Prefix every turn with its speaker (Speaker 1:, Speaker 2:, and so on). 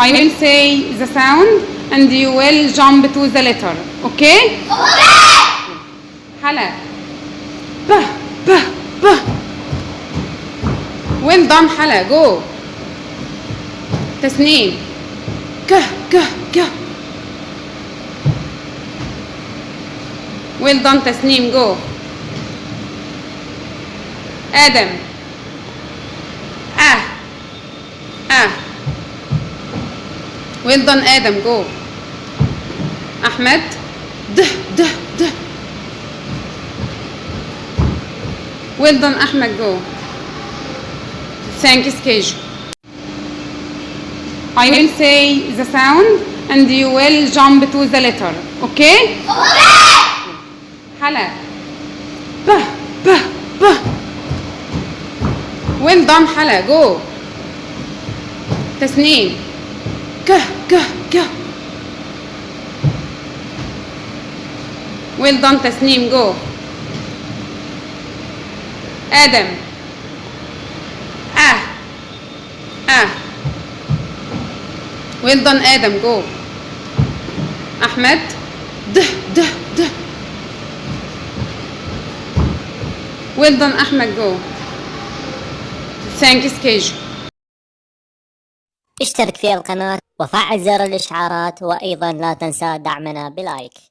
Speaker 1: I will say the sound and you will jump to the letter. Okay? حلا. ب ب ب. Well done حلا. Go. تسنيم. ك ك ك. Well done تسنيم. Go. آدم. Well done آدم. Go. أحمد. ده ده ده. Well done أحمد. Go. Thanks كيجو. I will say the sound and you will jump to the letter. Okay? حلا. ب ب ب. Well done حلا. Go. تسنيم. ك ك ك. Well done تسنيم. Go. آدم. Well done آدم. Go. أحمد. ده ده ده. Well done أحمد. Go. Thanks كيجو.
Speaker 2: اشترك في القناة وفعل زر الإشعارات، وأيضا لا تنسى دعمنا بلايك.